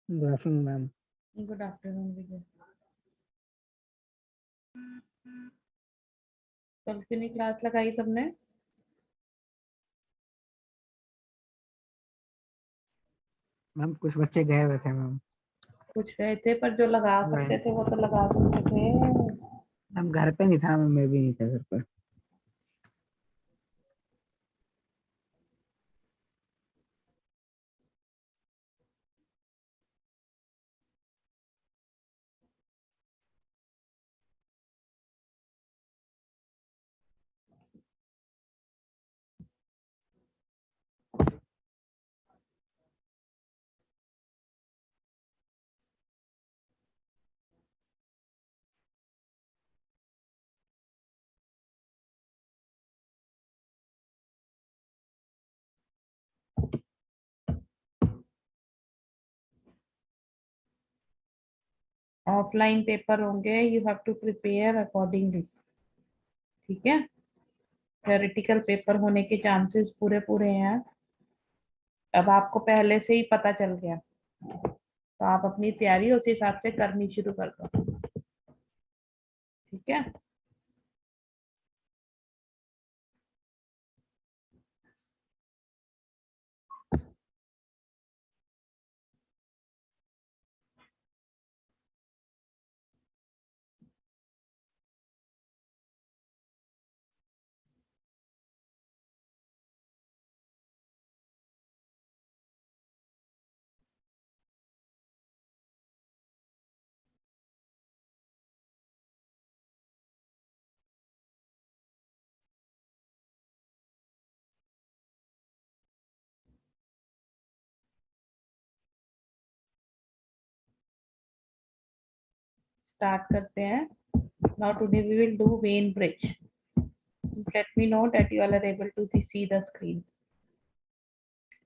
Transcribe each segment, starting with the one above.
Good afternoon ma'am. Good afternoon Vijay. कल क्यों नहीं क्लास लगाई सबने? मैम कुछ बच्चे गए हुए थे मैम। कुछ गए थे पर जो लगा सकते थे वो तो लगा सकते थे। मैम घर पे नहीं था, मैं भी नहीं था घर पर। ऑफलाइन पेपर होंगे, you have to prepare accordingly. ठीक है, थ्योरेटिकल पेपर होने के चांसेस पूरे पूरे हैं। अब आपको पहले से ही पता चल गया तो आप अपनी तैयारी उस हिसाब से करनी शुरू कर दो। ठीक है, स्टार्ट करते हैं। Now today we will do Wien bridge. Let me know that you all are able to see the screen.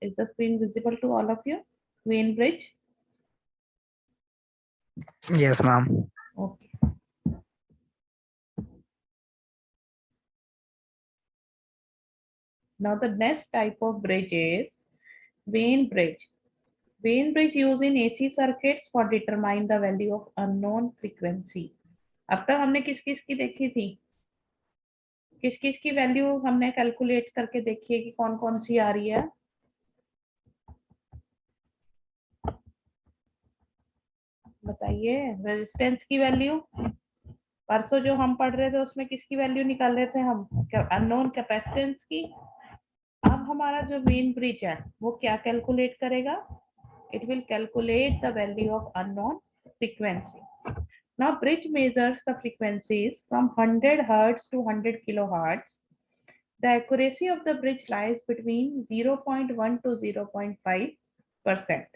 Is the screen visible to all of you? Vein bridge? Yes ma'am. Okay. Now the next type of bridge is vein bridge. Vein bridge used in AC circuits for determine the value of unknown frequency. अब तक हमने किस किस की देखी थी? किस किस की वैल्यू हमने कैलकुलेट करके देखी है कि कौन कौन सी आ रही है? बताइए। रेजिस्टेंस की वैल्यू परसों जो हम पढ़ रहे थे उसमें किसकी वैल्यू निकाल रहे थे हम? अननोन कैपेसिटेंस की। अब हमारा जो वेन ब्रिज है वो क्या कैलकुलेट करेगा? It will calculate the value of unknown frequency. Now bridge measures the frequencies from 100 Hz to 100 kilohertz. The accuracy of the bridge lies between 0.1 to 0.5%.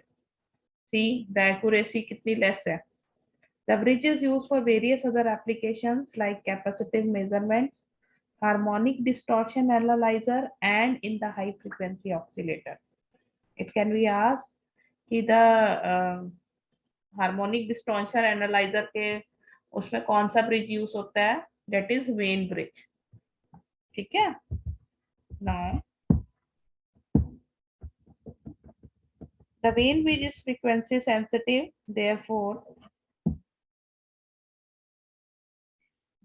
See, the accuracy kitni less hai. The bridge is used for various other applications like capacitive measurements, harmonic distortion analyzer, and in the high frequency oscillator. It can be asked कि the harmonic distortion analyser के उसमें कौन सा bridge use होता है? That is Wien bridge. ठीक है। Now the Wien bridge is frequency sensitive,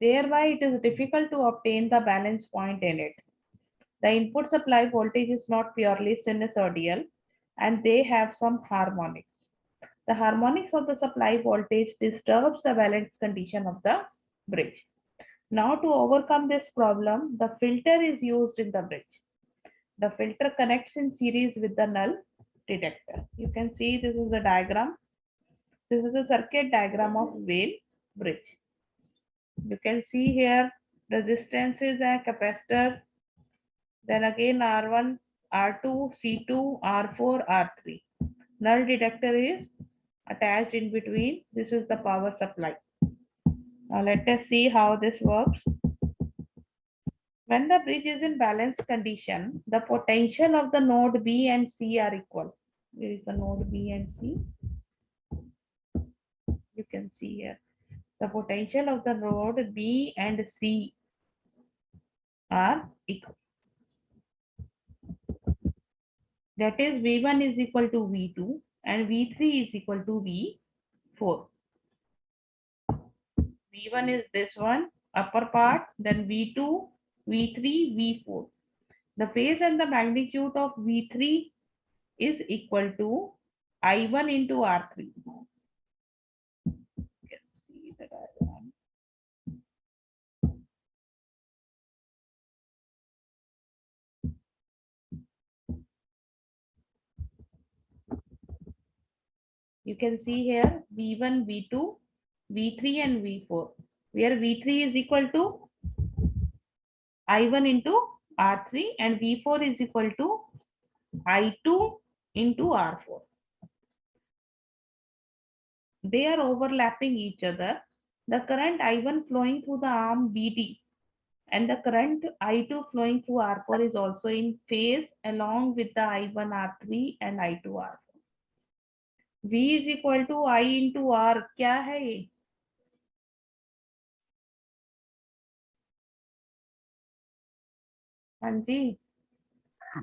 thereby it is difficult to obtain the balance point in it. The input supply voltage is not purely sinusoidal and they have some harmonics. The harmonics of the supply voltage disturbs the balance condition of the bridge. Now to overcome this problem, the filter is used in the bridge. The filter connects in series with the null detector. You can see this is the diagram. This is the circuit diagram of vein bridge. You can see here resistances and capacitor. Then again R1, R2, C2, R4, R3. Null detector is attached in between. This is the power supply. Now let us see how this works. When the bridge is in balanced condition, the potential of the node B and C are equal. There is the node B and C. You can see here. The potential of the node B and C are equal. That is V1 is equal to V2 and V3 is equal to V4. V1 is this one, upper part, then V2, V3, V4. The phase and the magnitude of V3 is equal to I1 into R3. You can see the diagram. You can see here V1, V2, V3 and V4, where V3 is equal to I1 into R3 and V4 is equal to I2 into R4. They are overlapping each other. The current I1 flowing through the arm BD and the current I2 flowing through R4 is also in phase along with the I1 R3 and I2 R4. V is equal to I into R. क्या है ये? हाँ जी.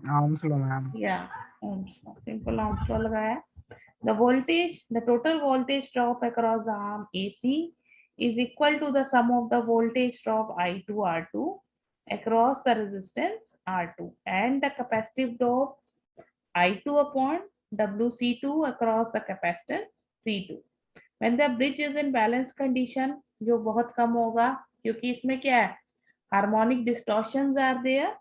Ohm's law, ma'am. Yeah, Ohm's law. Simple Ohm's law लगाया. The voltage, the total voltage drop across the arm AC is equal to the sum of the voltage drop I2 R2 across the resistance R2 and the capacitive drop I2 upon WC2 across the capacitance C2. When the bridge is in balance condition, जो बहुत कम होगा क्योंकि इसमें क्या है, harmonic distortions are there.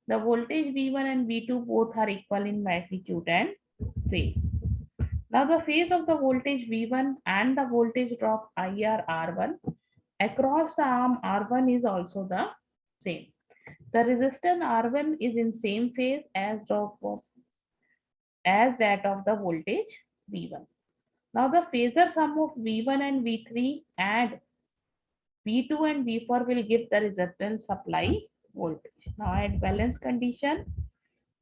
The voltage V1 and V2 both are equal in magnitude and phase. Now the phase of the voltage V1 and the voltage drop IR R1 across the arm R1 is also the same. The resistance R1 is in same phase as that of the voltage V1. Now the phasor sum of V1 and V3 and V2 and V4 will give the resultant supply voltage. Now at balance condition,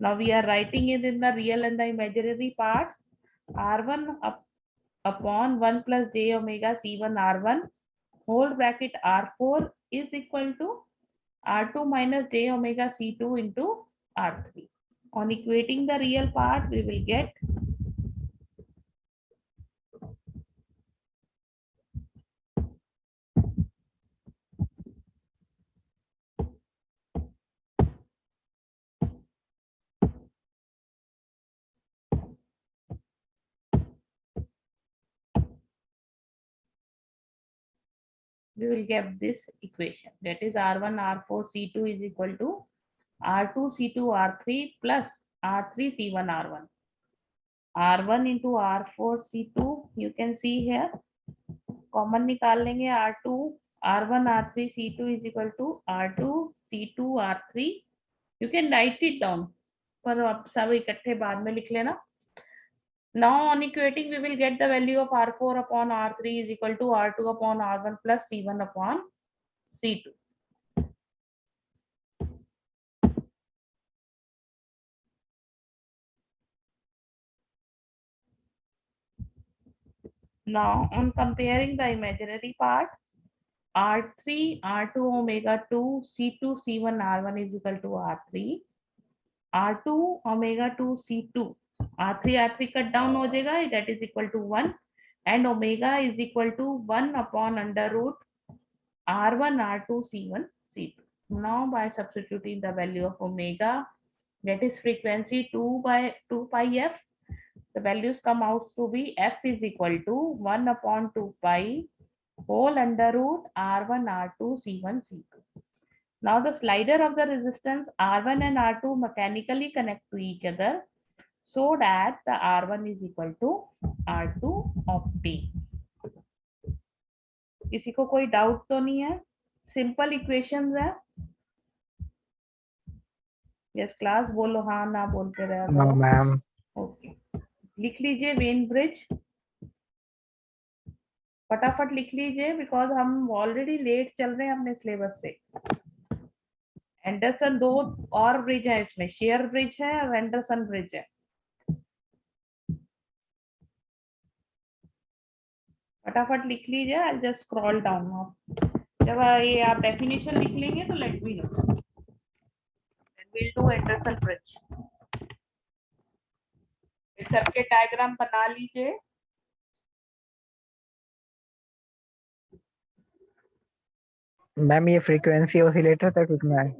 now we are writing it in the real and the imaginary parts. R1 upon 1 plus j omega C1 R1 whole bracket R4 is equal to R2 minus j omega C2 into R3. On equating the real part, we will get this equation, that is R1 R4 C2 is equal to R2 C2 R3 plus R3 C1 R1. R1 into R4 C2, you can see here, common निकाल लेंगे R2 R1 R3 C2 is equal to R2 C2 R3. You can write it down, पर आप सब इकट्ठे बाद में लिख लेना. Now on equating, we will get the value of R4 upon R3 is equal to R2 upon R1 plus C1 upon C2. Now on comparing the imaginary part, R3 R2 omega 2 C2 C1 R1 is equal to R3 R2 omega 2 C2 R3 cut down हो जाएगा, that is equal to 1 and omega is equal to 1 upon under root R1 R2 C1 C2. Now by substituting the value of omega, that is frequency 2 pi f, the values come out to be f is equal to 1 upon 2 pi whole under root R1 R2 C1 C2. Now the slider of the resistance R1 and R2 mechanically connect to each other so that the R1 is equal to R2 obtain. किसी को कोई doubt तो नहीं है? Simple equations है. Yes class बोलो, हाँ ना बोलते रहे. No, ma'am. ओके, लिख लीजिए वेन ब्रिज, फटाफट लिख लीजिए बिकॉज हम ऑलरेडी लेट चल रहे हैं अपने सिलेबस से. एंडरसन दो और ब्रिज है इसमें, शेयर ब्रिज है और एंडरसन ब्रिज है. फटाफट लिख लीजिए. I just scroll down. जब ये आप डेफिनेशन लिख लेंगे तो let me know, then we will do Anderson bridge. Circuit diagram बना लीजिए। मैम ये फ्रीक्वेंसी ऑसिलेटर तक लिखना है?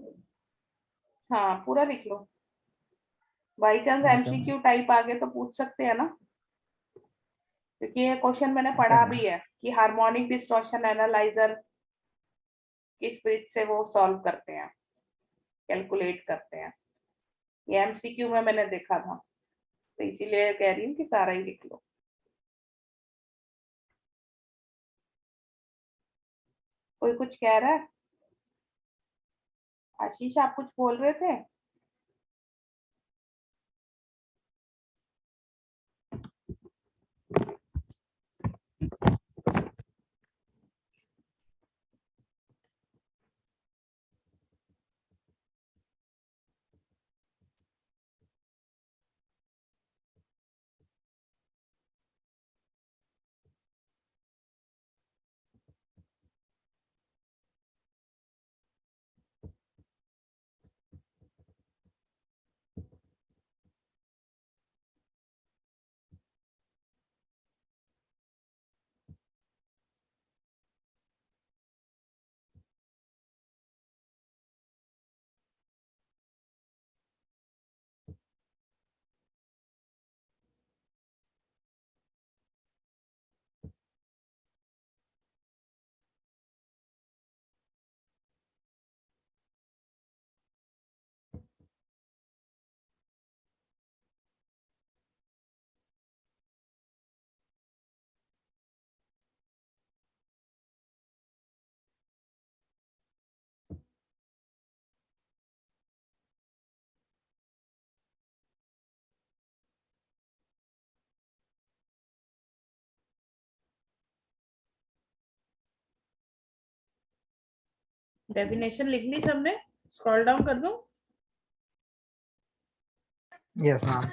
हाँ पूरा लिख लो, by chance okay ma'am. MCQ type आगे तो पूछ सकते हैं ना, क्योंकि ये क्वेश्चन मैंने ओके पढ़ा मैम। भी है कि हार्मोनिक डिस्टॉर्शन एनालाइजर किस ब्रिज से वो सॉल्व करते हैं, कैलकुलेट करते हैं। ये एमसीक्यू में मैंने देखा था, तो इसीलिए कह रही हूँ कि सारा ही लिख लो। कोई कुछ कह रहा है? आशीष आप कुछ बोल रहे थे? डेफिनेशन लिख ली सबने? स्क्रॉल डाउन कर दूं? Yes ma'am.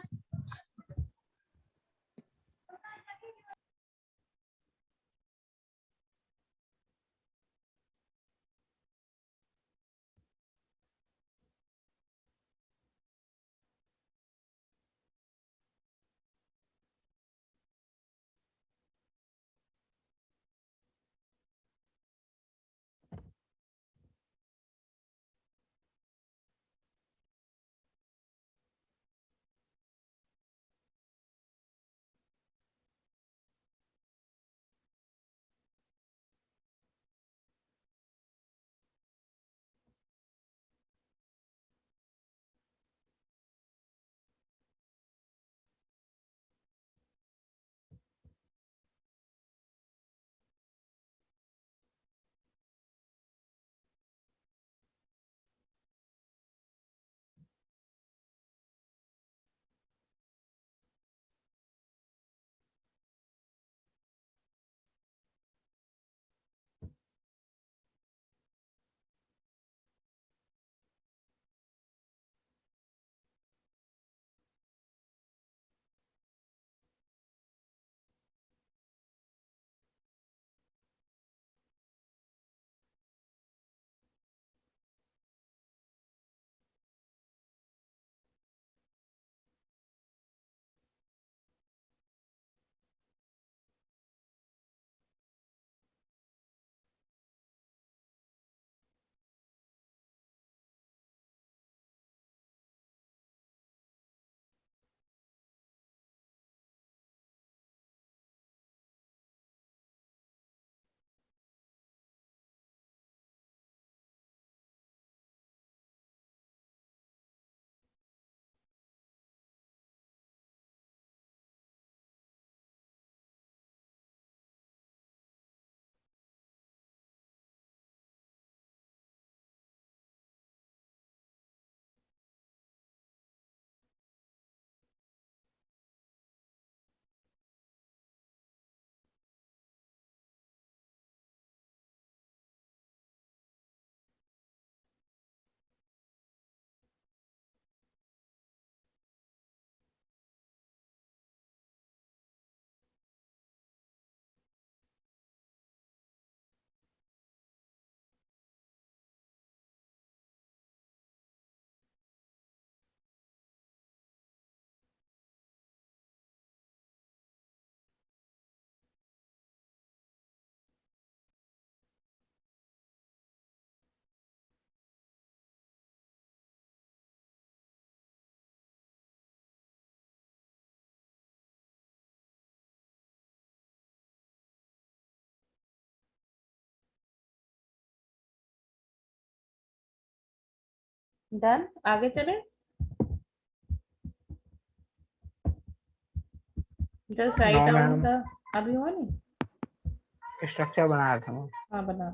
डन, आगे चले। Just write no down ma'am, the, अभी हुआ नहीं। स्ट्रक्चर बना रहा था मैं। हाँ बना।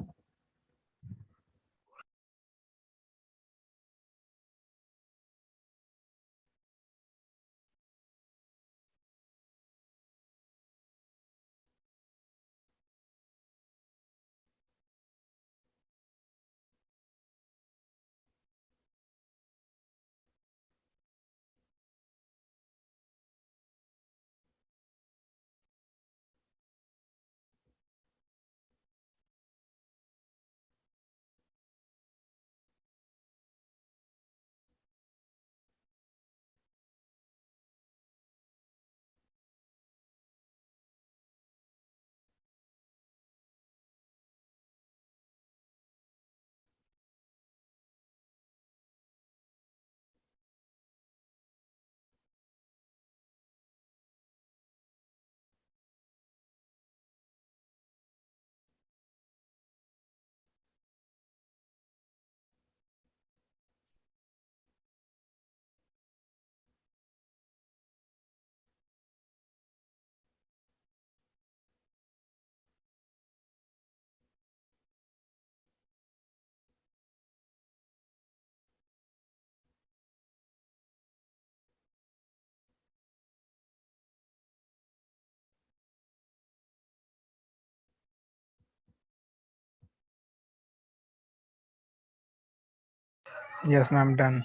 Yes ma'am, done.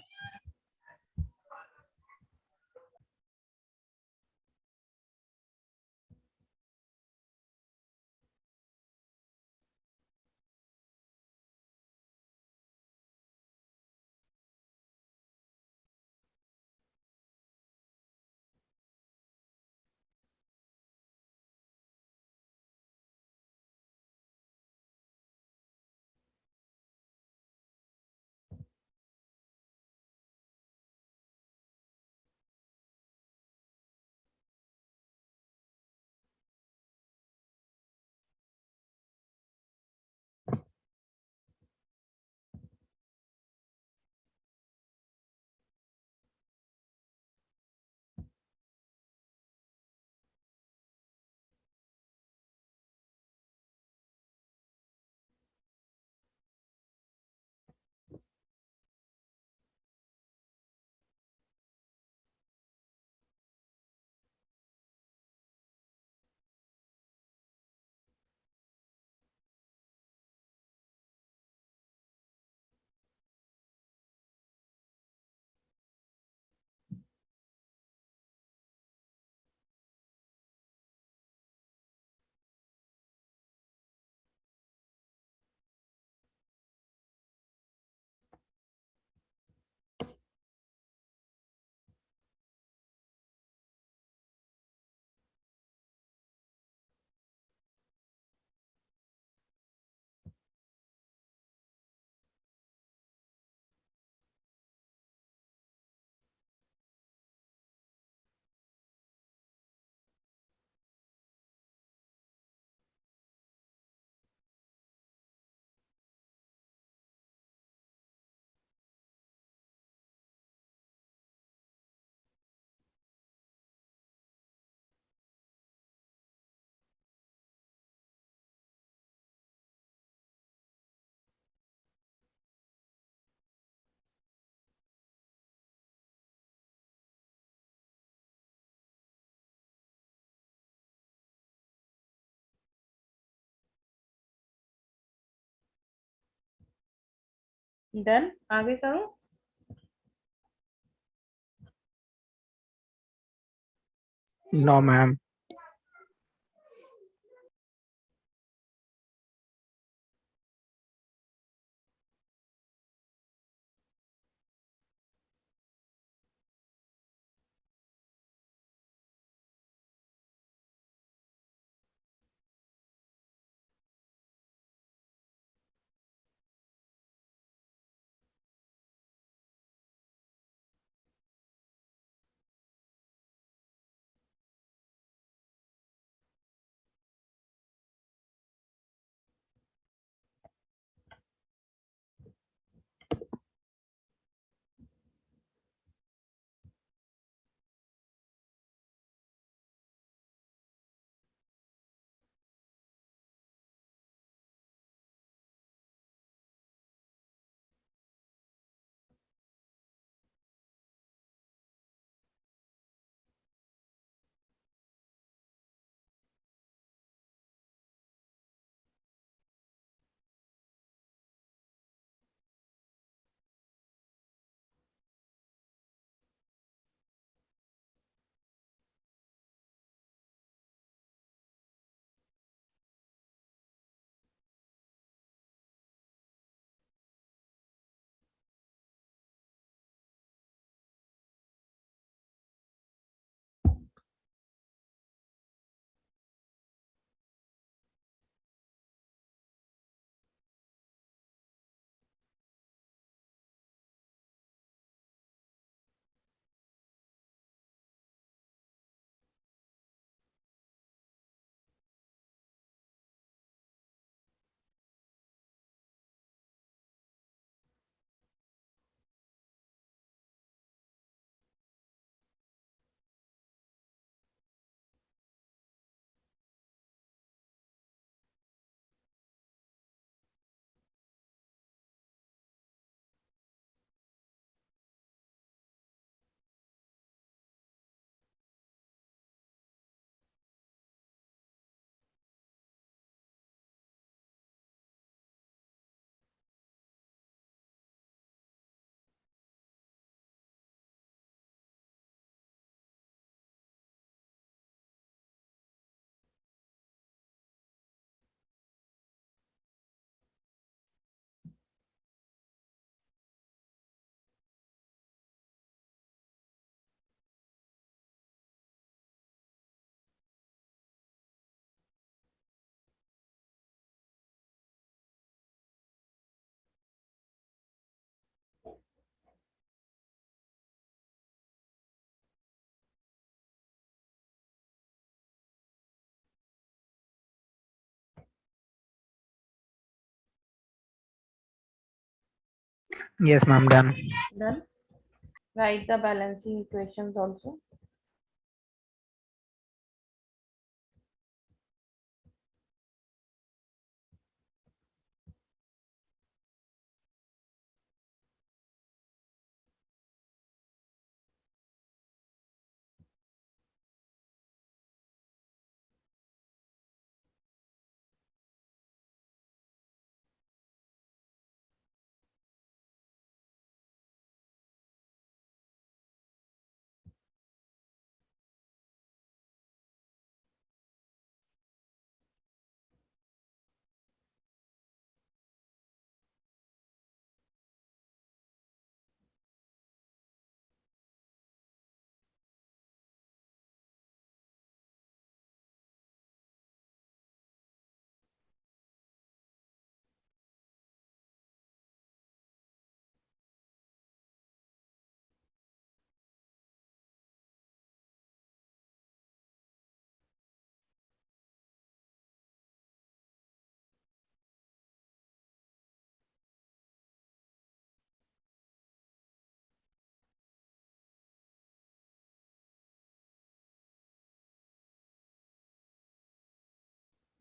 डन, आगे करो। No ma'am. Yes, ma'am. Done. Done. Write the balancing equations also.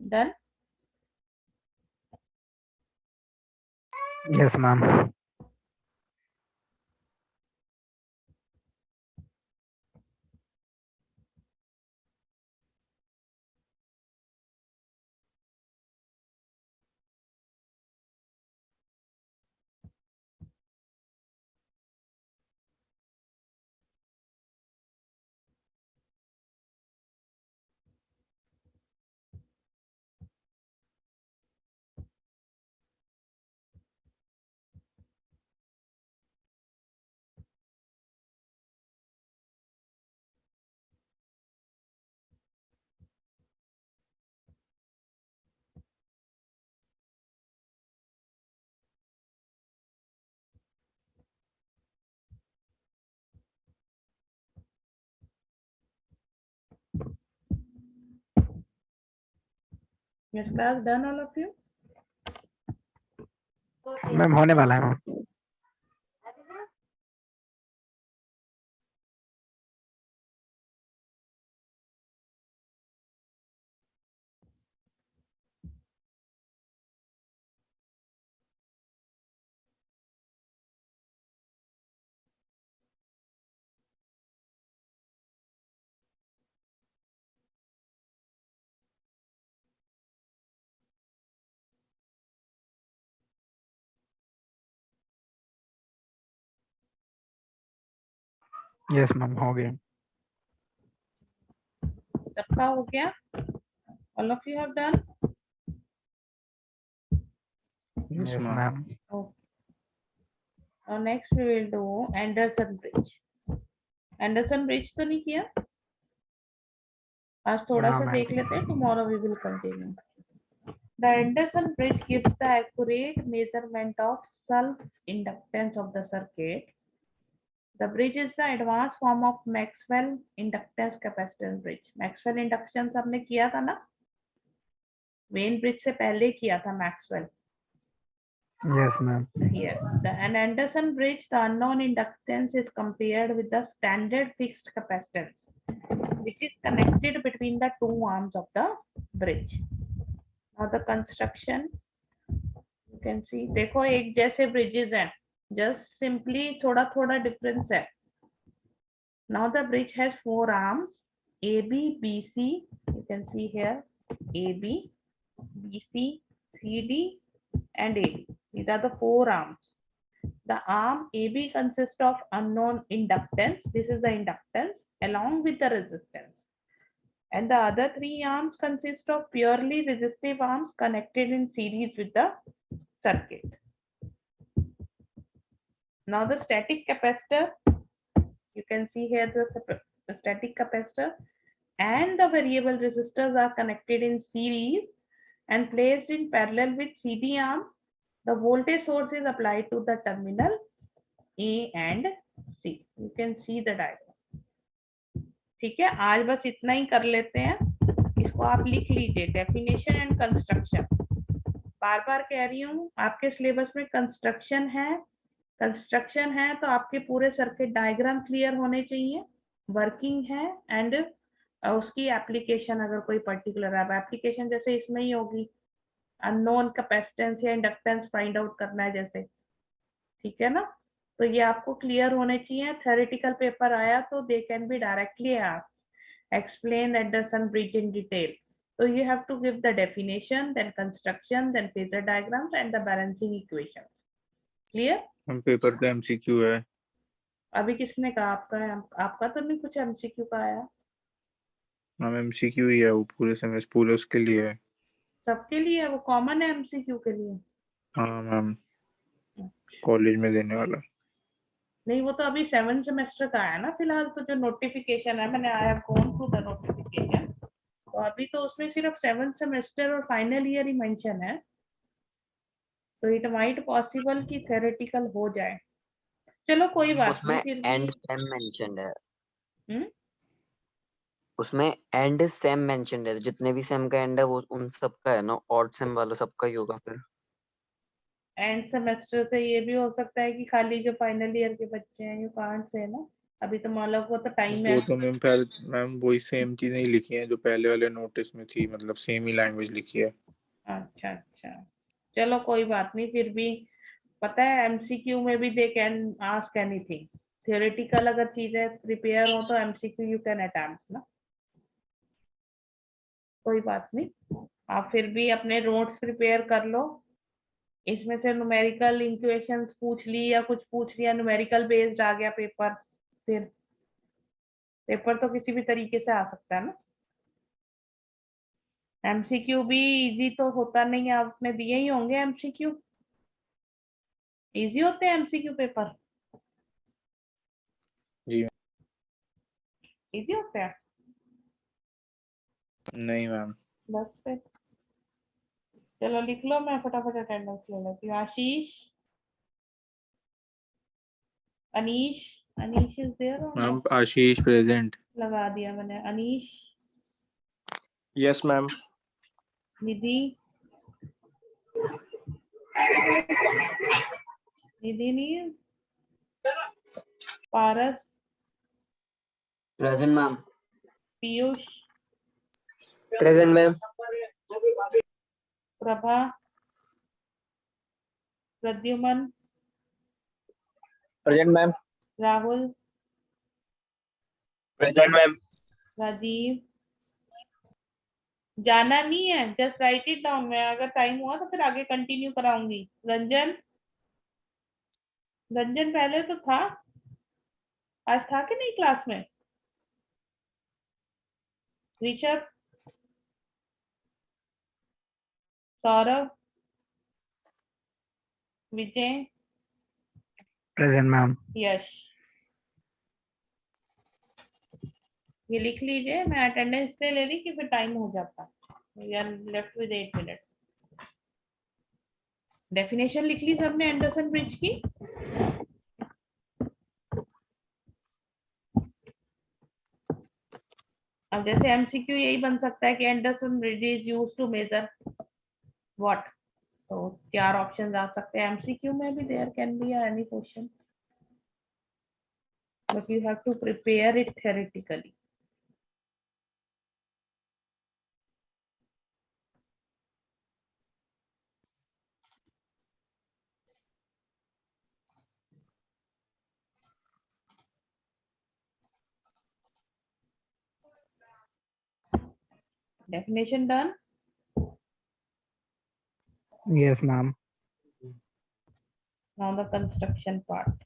Done. Yes, ma'am. Yes, class. Done, all of you. Ma'am होने वाला है मैम. Yes, ma'am. हो गया. सबका हो गया? All of you have done? Yes, ma'am. Okay. Now next we will do Anderson Bridge. Anderson Bridge तो नहीं किया? आज थोड़ा No, सा ma'am. देख लेते हैं. Tomorrow we will continue. The Anderson Bridge gives the accurate measurement of self-inductance of the circuit. The bridge is the advanced form of Maxwell inductance capacitance bridge. Maxwell inductance हमने किया था ना? Wien bridge से पहले किया था Maxwell. Yes, ma'am. Yes. An Anderson bridge, the unknown inductance is compared with the standard fixed capacitance, which is connected between the two arms of the bridge. Now the construction, you can see, देखो एक जैसे bridges हैं, just simply थोड़ा थोड़ा difference है. Now the bridge has four arms, AB, BC, you can see here, AB, BC, CD, and AD. These are the four arms. The arm AB consists of unknown inductance. This is the inductance along with the resistance. And the other three arms consist of purely resistive arms connected in series with the circuit. Now the static capacitor, you can see here the static capacitor and the variable resistors are connected in series and placed in parallel with CD arm. The voltage source is applied to the terminal A and C. You can see the diagram. ठीक है, आज बस इतना ही कर लेते हैं. इसको आप लिख लीजिए, डेफिनेशन एंड कंस्ट्रक्शन. बार बार कह रही हूँ, आपके सिलेबस में कंस्ट्रक्शन है, कंस्ट्रक्शन है तो आपके पूरे सर्किट डायग्राम क्लियर होने चाहिए, वर्किंग है एंड उसकी एप्लीकेशन अगर कोई पर्टिकुलर है, एप्लीकेशन जैसे इसमें ही होगी, अननोन कैपेसिटेंस या इंडक्टेंस फाइंड आउट करना है जैसे, ठीक है ना। तो ये आपको क्लियर होने चाहिए। थ्योरेटिकल पेपर आया तो they can be directly asked explain Anderson bridge in detail, so you have to give the definition, then construction, then phasor diagrams and the balancing equations. Clear? हम पेपर तो MCQ है। अभी किसने कहा आपका है? आपका तो नहीं कुछ एमसीक्यू का आया। मैम एमसीक्यू ही है वो, पूरे सेमेस्टर पूरे उसके लिए है। सबके लिए वो कॉमन है एमसीक्यू के लिए? हाँ मैम, कॉलेज में देने वाला। नहीं, वो तो अभी 7th सेमेस्टर का आया ना फिलहाल, तो जो नोटिफिकेशन है, मैंने I have gone through the notification, तो अभी तो उसमें सिर्फ 7th सेमेस्टर और फाइनल ईयर ही मेंशन है, तो इट माइट पॉसिबल कि थ्योरेटिकल हो जाए। चलो कोई बात उसमें नहीं, फिर एंड भी सेम मेंशन्ड है। हम्म उसमें एंड सेम मेंशन्ड है, जितने भी सेम का एंड है वो उन सब का है ना, ऑड सेम वाला सबका ही होगा फिर। एंड सेमेस्टर से ये भी हो सकता है कि खाली जो फाइनल ईयर के बच्चे हैं, यू कांट से ना, अभी तो मान लो को तो टाइम है। वो तो मैम वही सेम चीजें ही लिखी हैं जो पहले वाले नोटिस में थी, मतलब सेम ही लैंग्वेज लिखी है। अच्छा अच्छा, चलो कोई बात नहीं, फिर भी पता है एमसीक्यू में भी they can ask anything. Theoretical अगर चीजें प्रिपेयर हो तो एमसीक्यू यू कैन अटेम्प्ट ना, कोई बात नहीं। आप फिर भी अपने नोट्स प्रिपेयर कर लो, इसमें से न्यूमेरिकल इक्वेशंस पूछ ली या कुछ पूछ लिया, न्यूमेरिकल बेस्ड आ गया पेपर, फिर पेपर तो किसी भी तरीके से आ सकता है ना। एमसीक्यू भी इजी तो होता नहीं है, आपने दिए ही होंगे एमसीक्यू, इजी होते हैं एमसीक्यू पेपर, जी इजी होते हैं। नहीं मैम। बस फिर चलो लिख लो, मैं फटाफट अटेंडेंस ले लेती हूँ। आशीष, अनीश, अनीश इज देयर और मैम नॉट? आशीष प्रेजेंट। लगा दिया मैंने। Anish, yes ma'am. निधि, निधि नहीं, Paras, present ma'am. Piyush, present ma'am. Prabha, Pradyuman, present ma'am. Rahul, present ma'am. Rajeev. जाना नहीं है, जस्ट राइट इट डाउन, मैं अगर टाइम हुआ तो फिर आगे कंटिन्यू कराऊंगी। रंजन, रंजन पहले तो था, आज था कि नहीं क्लास में? ऋषभ, सौरभ, विजय, प्रेजेंट मैम। यश। ये लिख लीजिए, मैं अटेंडेंस इसलिए ले ली कि फिर टाइम हो जाता, यार लेफ्ट विद 8 मिनट। डेफिनेशन लिख ली सबने एंडरसन ब्रिज की? अब जैसे एमसीक्यू यही बन सकता है कि Anderson bridge is used to measure what, तो 4 ऑप्शंस आ सकते हैं। एमसीक्यू में भी there can be any question, but you have to prepare it theoretically. Definition done? Yes, ma'am. Now the construction part.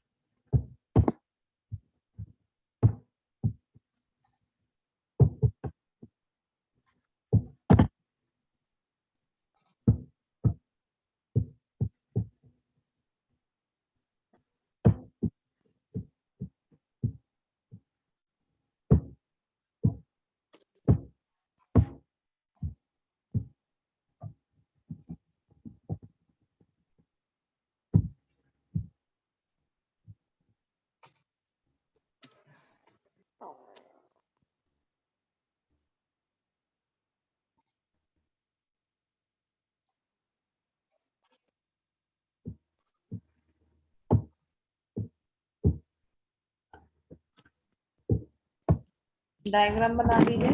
Diagram बना दीजिए।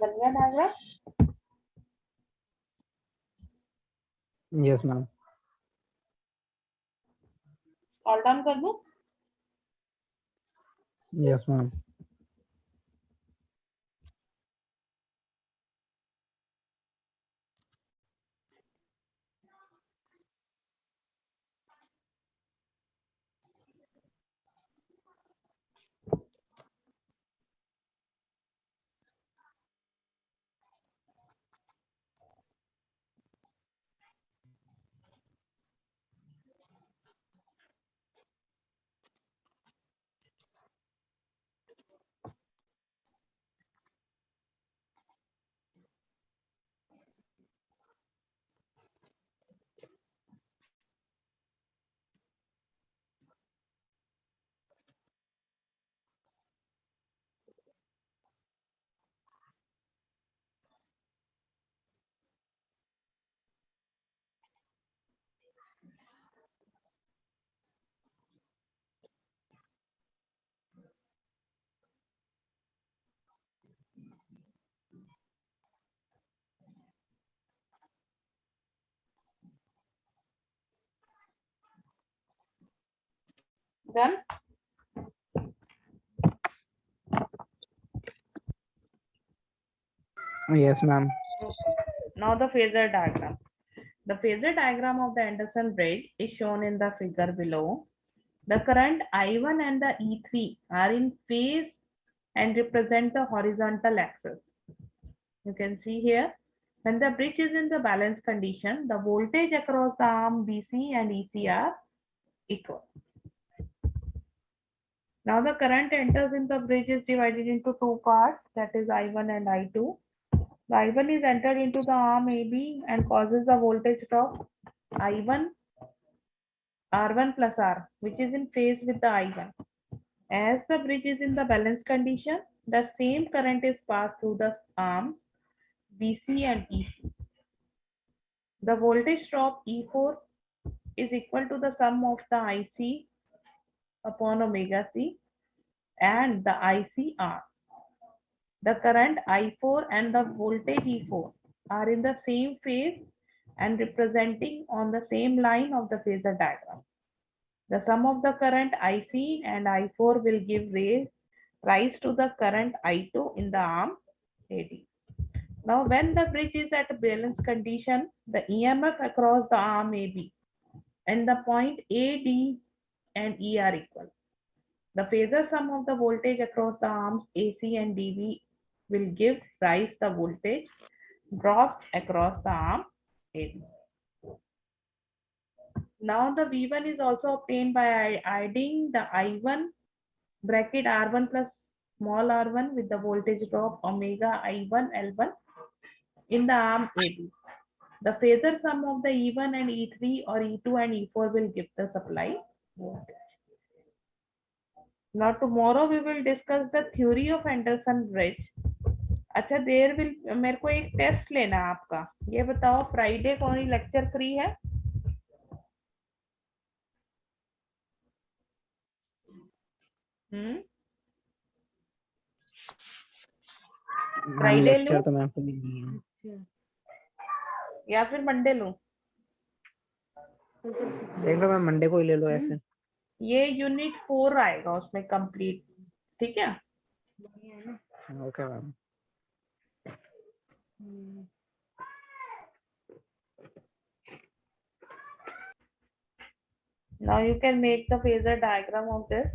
बन गया diagram? Yes, ma'am. All down कर दूं? Yes, ma'am. Done? Yes, ma'am. Now the phasor diagram. The phasor diagram of the Anderson bridge is shown in the figure below. The current I1 and the E3 are in phase and represent the horizontal axis. You can see here, when the bridge is in the balanced condition, the voltage across the arm BC and EC are equal. Now the current enters in the bridge is divided into two parts, that is I1 and I2. The I1 is entered into the arm AB and causes the voltage drop I1 R1 plus R, which is in phase with the I1. As the bridge is in the balanced condition, the same current is passed through the arms BC and EC. The voltage drop E4 is equal to the sum of the IC upon omega C and the ICR. The current I4 and the voltage E4 are in the same phase and representing on the same line of the phasor diagram. The sum of the current IC and I4 will give rise to the current I2 in the arm AD. Now, when the bridge is at a balanced condition, the EMF across the arm AB and the point AD and E are equal. The phasor sum of the voltage across the arms AC and DV will give rise the voltage dropped across the arm AB. Now the V1 is also obtained by adding the I1 bracket R1 plus small r1 with the voltage drop omega I1 L1 in the arm AB. The phasor sum of the E1 and E3 or E2 and E4 will give the supply voltage. Now tomorrow we will discuss the theory of Anderson bridge. अच्छा there will मेरे को एक test लेना है आपका, ये बताओ Friday कौन लेक्चर फ्री है? फ्राइडे लेक्चर तो मैं फ्री नहीं हूं, या फिर मंडे लूं? देख लो, मैं मंडे को ही ले लो ऐसे। ये यूनिट 4 आएगा उसमें कंप्लीट, ठीक है? Okay, ma'am. Now you can make the phasor diagram of this.